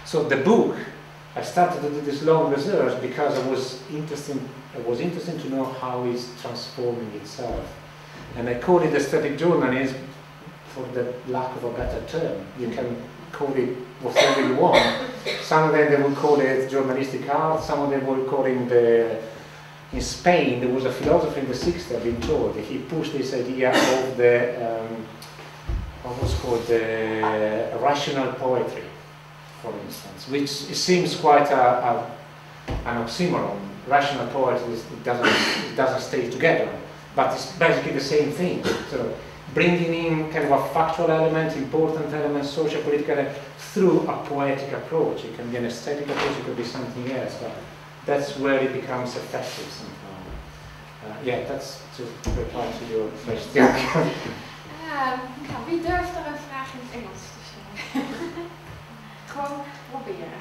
So the book, I started to do this long research because I was interested to know how it's transforming itself. And I call it aesthetic journalism for the lack of a better term. You can call it whatever you want. Some of them they will call it journalistic art, some of them will call it in Spain there was a philosopher in the 60s, I've been told, he pushed this idea of the what was called the rational poetry, for instance, which seems quite an oxymoron. Rational poetry it doesn't stay together, but it's basically the same thing. So bringing in kind of a factual element, important element, social, political element, through a poetic approach. It can be an aesthetic approach, it could be something else, but that's where it becomes effective somehow. Yeah, that's to reply to your question. Wie durft er een vraag in het Engels te stellen? Gewoon proberen.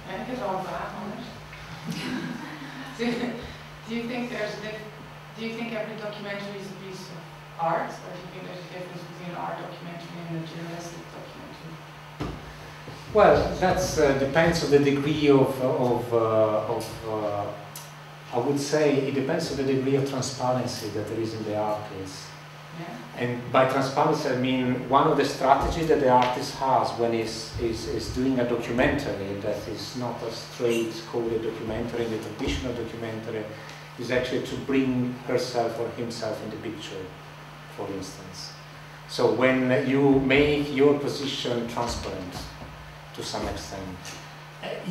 Ik heb wel een vraag anders. Do you think every documentary is a piece of art, or do you think there's a difference between an art documentary and a journalistic documentary? Well, that depends on the degree of I would say it depends on the degree of transparency that there is in the artist. Yeah. And by transparency I mean one of the strategies that the artist has when he's doing a documentary that is not a straight coded documentary, the traditional documentary, is actually to bring herself or himself in the picture, for instance. So when you make your position transparent to some extent,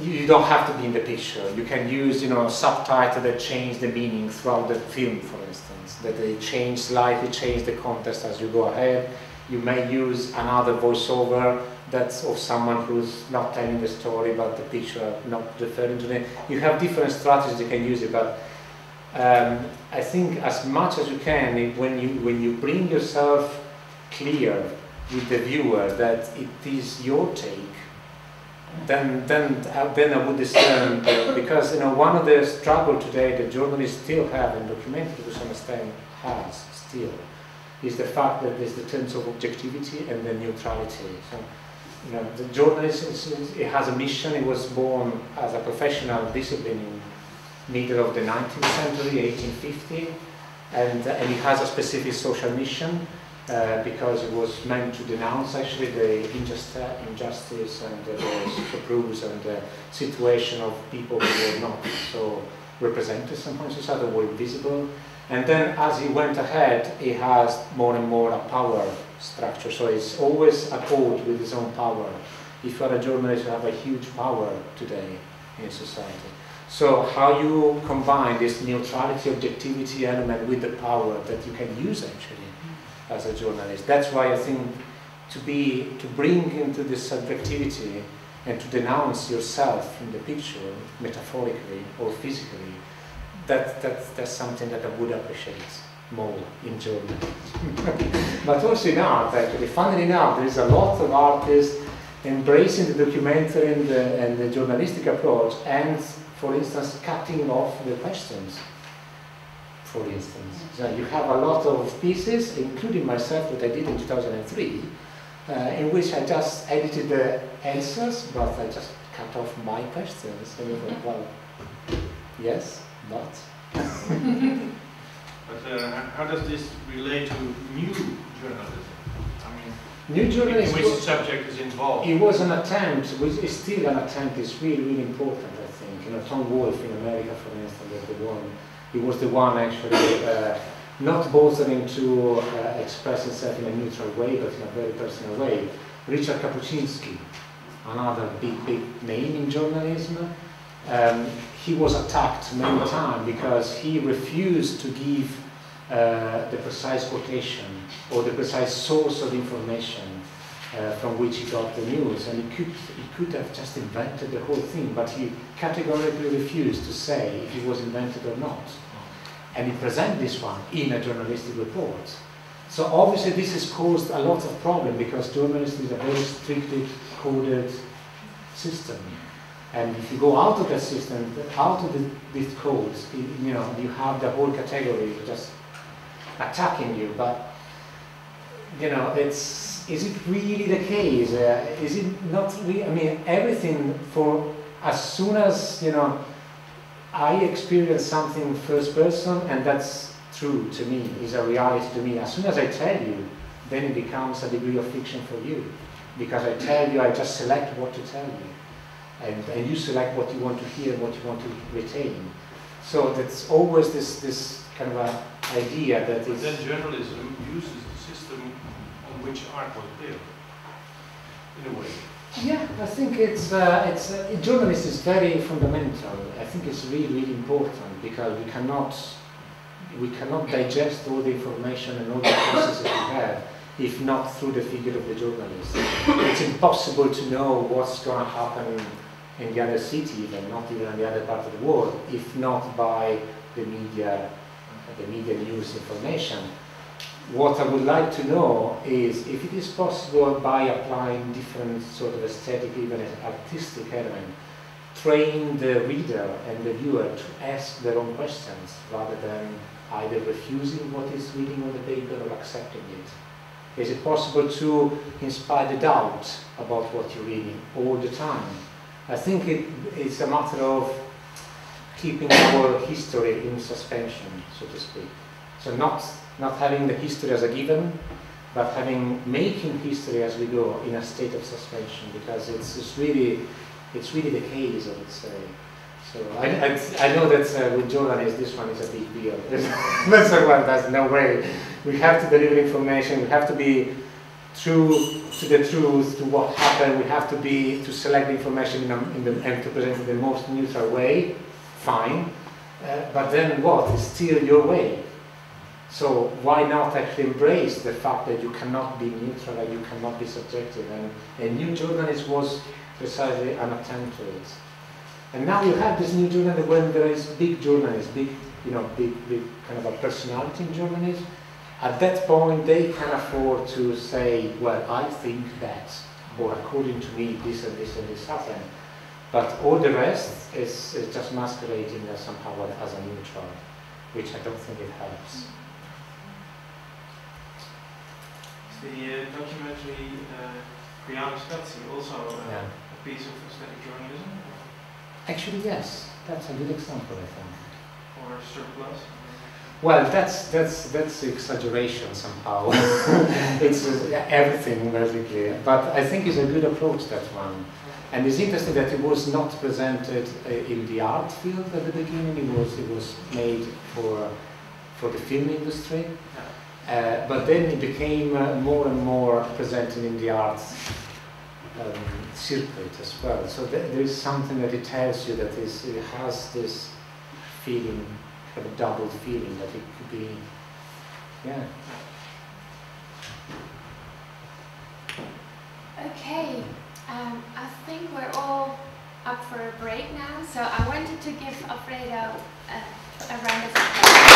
you don't have to be in the picture. You can use, subtitles that change the meaning throughout the film, for instance, that they slightly change the context as you go ahead. You may use another voiceover that's of someone who's not telling the story, but the picture not referring to them. You have different strategies you can use it, but I think as much as you can, when you bring yourself clear with the viewer that it is your take, then I would discern, because one of the struggles today that journalists still have, and documentary to some extent has still, is the fact that there's the terms of objectivity and the neutrality. So, the journalist it has a mission. It was born as a professional discipline in middle of the 19th century, 1850, and it has a specific social mission. Because it was meant to denounce actually the injustice and the abuse and the situation of people who were not so represented somehow in society, were invisible. And then as he went ahead, he has more and more a power structure. So it's always at odds with his own power. If you are a journalist, you have a huge power today in society. So how you combine this neutrality, objectivity element with the power that you can use actually as a journalist. That's why I think to bring into this subjectivity and to denounce yourself in the picture, metaphorically or physically, that's something that I would appreciate more in journalism. But also in art, actually. Funnily enough, there is a lot of artists embracing the documentary and the journalistic approach, and, for instance, cutting off the questions. For instance, so you have a lot of pieces, including myself, that I did in 2003, in which I just edited the answers, but I just cut off my questions. And you thought, well, yes, but. But how does this relate to new journalism? I mean, new journalism, in which the subject is involved. It was an attempt, which is still an attempt. It's really, really important, I think. Tom Wolfe in America, for instance, was the one. He was the one actually not bothering to express himself in a neutral way, but in a very personal way. Richard Kapuscinski, another big name in journalism, he was attacked many times because he refused to give the precise quotation or the precise source of information from which he got the news, and he could have just invented the whole thing, but he categorically refused to say if it was invented or not. And he presented this one in a journalistic report. So obviously this has caused a lot of problem because journalism is a very strictly coded system. And if you go out of that system, out of these codes, you have the whole category just attacking you, but you know, is it really the case? Is it not really? I mean, everything for as soon as, you know, I experience something first person, and that's true to me, is a reality to me. As soon as I tell you, then it becomes a degree of fiction for you, because I tell you, I just select what to tell you, and you select what you want to hear, what you want to retain. So that's always this kind of a idea that is. But then journalism uses the system on which art was built, in a way. Yeah, I think journalism is very fundamental. I think it's really, really important, because we cannot digest all the information and all the processes we have if not through the figure of the journalist. It's impossible to know what's going to happen in the other city, even not even in the other part of the world, if not by the media news information. What I would like to know is if it is possible, by applying different sort of aesthetic, even artistic element, train the reader and the viewer to ask their own questions rather than either refusing what is reading on the paper or accepting it. Is it possible to inspire the doubt about what you're reading all the time? I think it's a matter of keeping our history in suspension, so to speak. So not having the history as a given, but making history as we go in a state of suspension, because it's really the case, I would say. So I know that with journalists this one is a big deal. There's no way. We have to deliver information. We have to be true to the truth, to what happened. We have to select the information and to present it in the most neutral way. Fine, but then what? It's still your way. So why not actually embrace the fact that you cannot be neutral and you cannot be subjective? And new journalism was precisely an attempt to it. And now you have this new journalism when there is big journalists, big kind of a personality in journalism. At that point, they can afford to say, well, I think that, or according to me, this and this and this happened. But all the rest is just masquerading as somehow as a neutral, which I don't think it helps. The documentary Reality also a piece of aesthetic journalism? Actually, yes. That's a good example, I think. Or surplus? Well, that's exaggeration somehow. It's everything, basically. But I think it's a good approach, that one. And it's interesting that it was not presented in the art field at the beginning. It was made for the film industry. But then it became more and more presented in the arts circuit as well. So there is something that it tells you that it has this feeling, kind of double feeling, that it could be, yeah. Okay, I think we're all up for a break now, so I wanted to give Alfredo a round of applause.